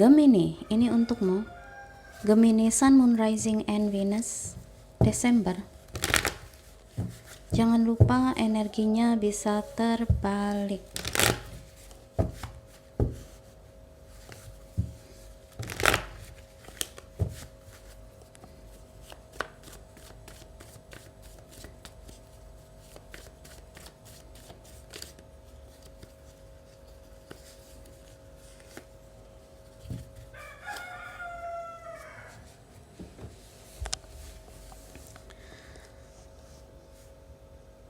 Gemini, ini untukmu. Gemini, Sun, Moon, Rising, and Venus, Desember. Jangan lupa energinya bisa terbalik.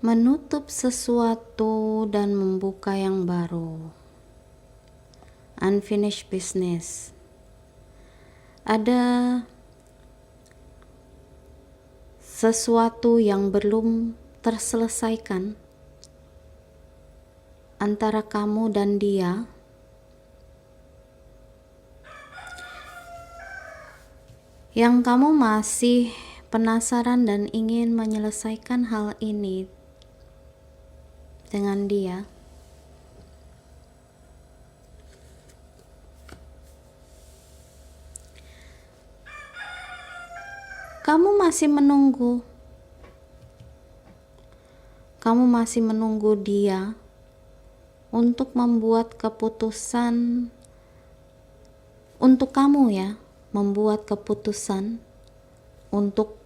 Menutup sesuatu dan membuka yang baru. Unfinished business. Ada sesuatu yang belum terselesaikan antara kamu dan dia. Yang kamu masih penasaran dan ingin menyelesaikan hal ini dengan dia. Kamu masih menunggu. Kamu masih menunggu dia untuk membuat keputusan untuk kamu ya, membuat keputusan untuk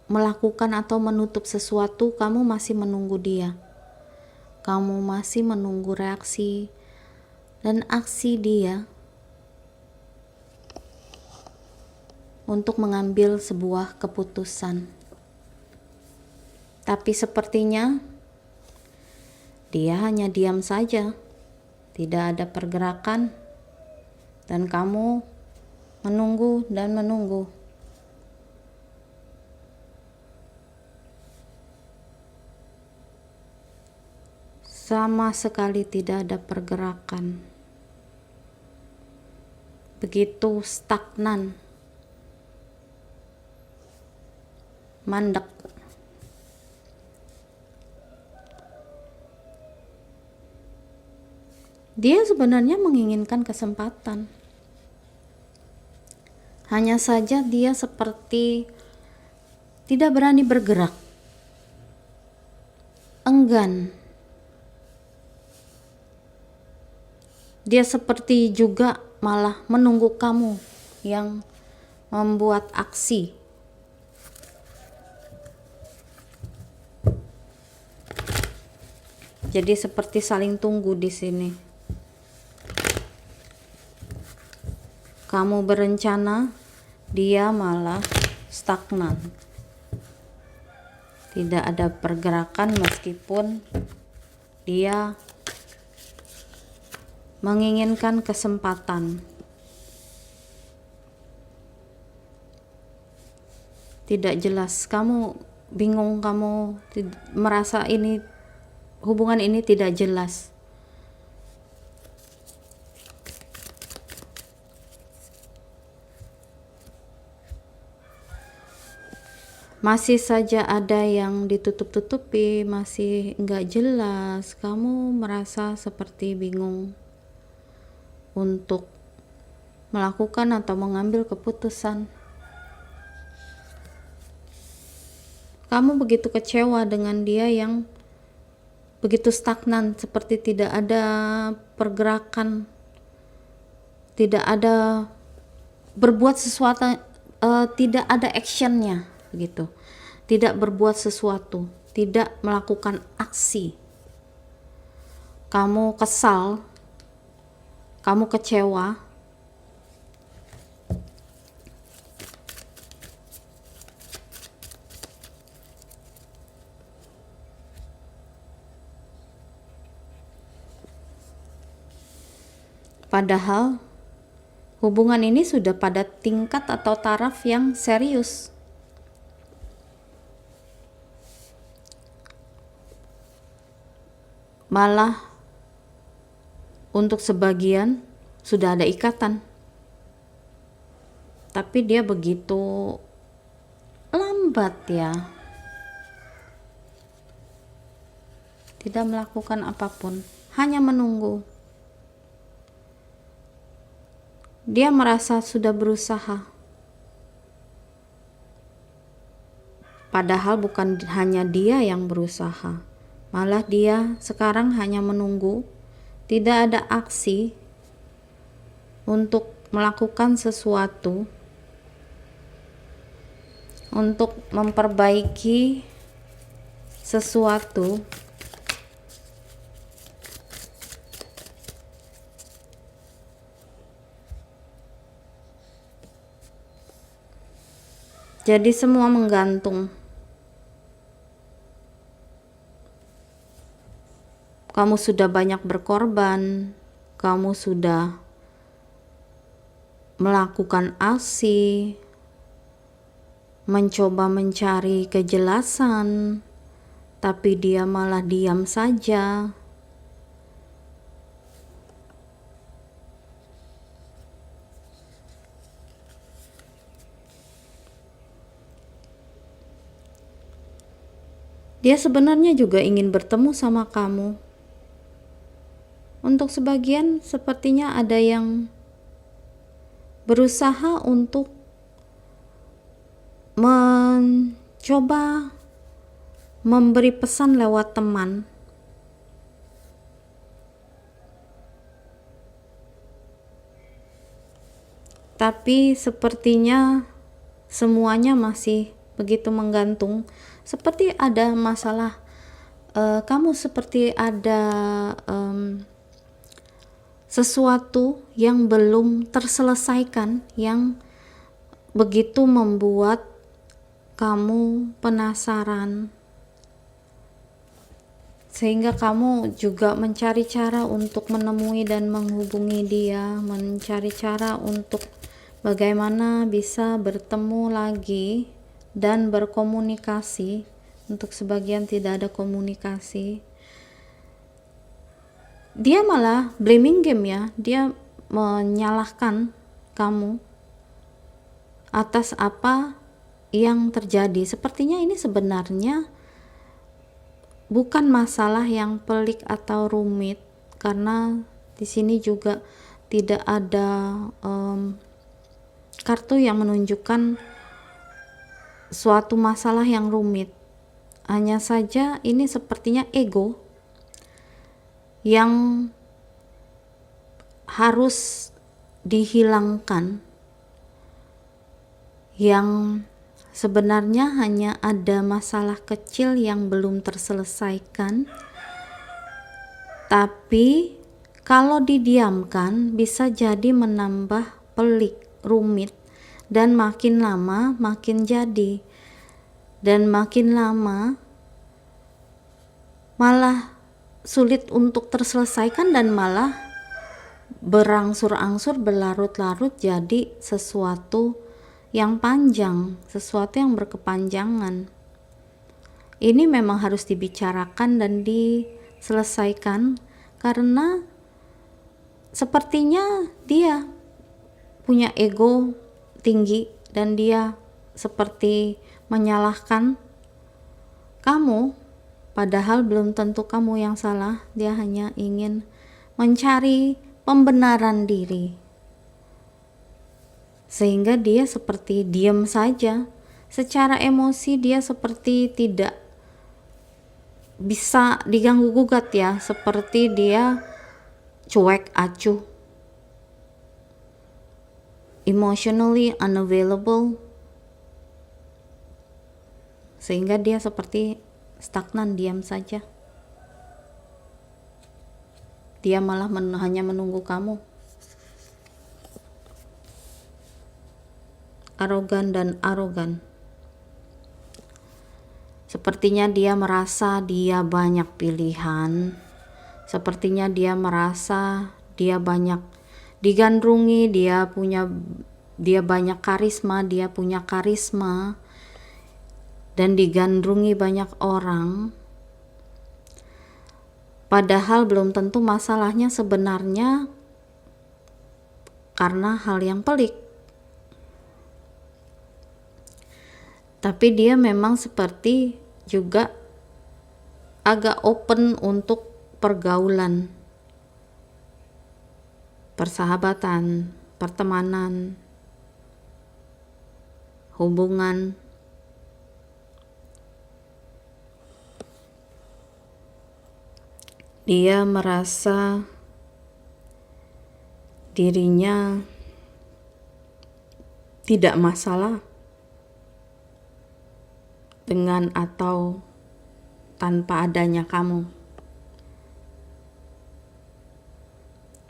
melakukan atau menutup sesuatu. Kamu masih menunggu dia. Kamu masih menunggu reaksi dan aksi dia untuk mengambil sebuah keputusan. Tapi sepertinya dia hanya diam saja, tidak ada pergerakan, dan kamu menunggu dan menunggu. Sama sekali tidak ada pergerakan. Begitu stagnan, mandek. Dia sebenarnya menginginkan kesempatan. Hanya saja dia seperti tidak berani bergerak, enggan. Dia seperti juga malah menunggu kamu yang membuat aksi. Jadi seperti saling tunggu di sini. Kamu berencana, dia malah stagnan. Tidak ada pergerakan meskipun dia menginginkan kesempatan. Tidak jelas, kamu bingung, kamu merasa ini hubungan ini tidak jelas. Masih saja ada yang ditutup-tutupi, masih enggak jelas. Kamu merasa seperti bingung untuk melakukan atau mengambil keputusan. Kamu begitu kecewa dengan dia yang begitu stagnan, seperti tidak ada pergerakan, tidak ada berbuat sesuatu, tidak ada actionnya, begitu. Tidak berbuat sesuatu, tidak melakukan aksi. Kamu kesal, kamu kecewa. Padahal hubungan ini sudah pada tingkat atau taraf yang serius. Malah untuk sebagian sudah ada ikatan. Tapi dia begitu lambat ya. Tidak melakukan apapun, hanya menunggu. dia merasa sudah berusaha. Padahal bukan hanya dia yang berusaha. Malah dia sekarang hanya menunggu, tidak ada aksi untuk melakukan sesuatu, untuk memperbaiki sesuatu. Jadi semua menggantung. Kamu sudah banyak berkorban, kamu sudah melakukan aksi, mencoba mencari kejelasan, tapi dia malah diam saja. Dia sebenarnya juga ingin bertemu sama kamu. Untuk sebagian sepertinya ada yang berusaha untuk mencoba memberi pesan lewat teman. Tapi sepertinya semuanya masih begitu menggantung. Seperti ada masalah, kamu seperti ada sesuatu yang belum terselesaikan, yang begitu membuat kamu penasaran, sehingga kamu juga mencari cara untuk menemui dan menghubungi dia, mencari cara untuk bagaimana bisa bertemu lagi dan berkomunikasi. Untuk sebagian tidak ada komunikasi. Dia malah blaming game ya, dia menyalahkan kamu atas apa yang terjadi. Sepertinya ini sebenarnya bukan masalah yang pelik atau rumit, karena di sini juga tidak ada kartu yang menunjukkan suatu masalah yang rumit. Hanya saja ini sepertinya ego yang harus dihilangkan, yang sebenarnya hanya ada masalah kecil yang belum terselesaikan, tapi kalau didiamkan bisa jadi menambah pelik, rumit, dan makin lama makin jadi, dan makin lama malah sulit untuk terselesaikan, dan malah berangsur-angsur berlarut-larut jadi sesuatu yang panjang, sesuatu yang berkepanjangan. Ini memang harus dibicarakan dan diselesaikan, karena sepertinya dia punya ego tinggi dan dia seperti menyalahkan kamu, padahal belum tentu kamu yang salah. Dia hanya ingin mencari pembenaran diri, sehingga dia seperti diam saja. Secara emosi dia seperti tidak bisa diganggu gugat ya, seperti dia cuek acuh, emotionally unavailable, sehingga dia seperti stagnan, diam saja. Dia malah hanya menunggu kamu. Arogan dan arogan. Sepertinya dia merasa dia banyak pilihan. Sepertinya dia merasa dia banyak digandrungi, dia banyak karisma, dia punya karisma, dan digandrungi banyak orang. Padahal belum tentu masalahnya sebenarnya karena hal yang pelik. Tapi dia memang seperti juga agak open untuk pergaulan, persahabatan, pertemanan, hubungan. Dia merasa dirinya tidak masalah dengan atau tanpa adanya kamu.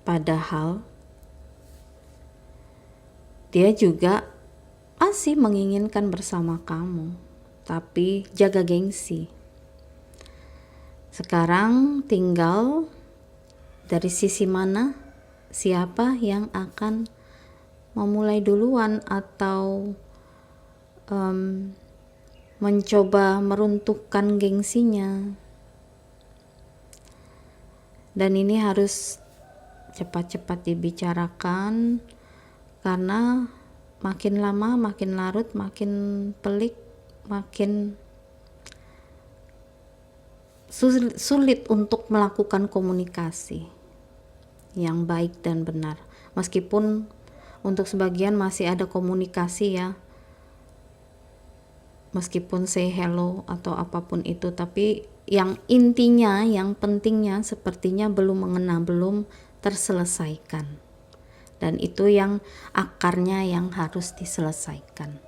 Padahal dia juga masih menginginkan bersama kamu, tapi jaga gengsi. Sekarang tinggal dari sisi mana, siapa yang akan memulai duluan atau mencoba meruntuhkan gengsinya. Dan ini harus cepat-cepat dibicarakan, karena makin lama makin larut, makin pelik, makin sulit untuk melakukan komunikasi yang baik dan benar. Meskipun untuk sebagian masih ada komunikasi ya, meskipun say hello atau apapun itu, tapi yang intinya, yang pentingnya sepertinya belum mengena, belum terselesaikan. Dan itu yang akarnya yang harus diselesaikan.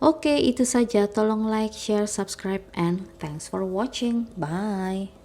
Oke, itu saja. Tolong like, share, subscribe, and thanks for watching. Bye.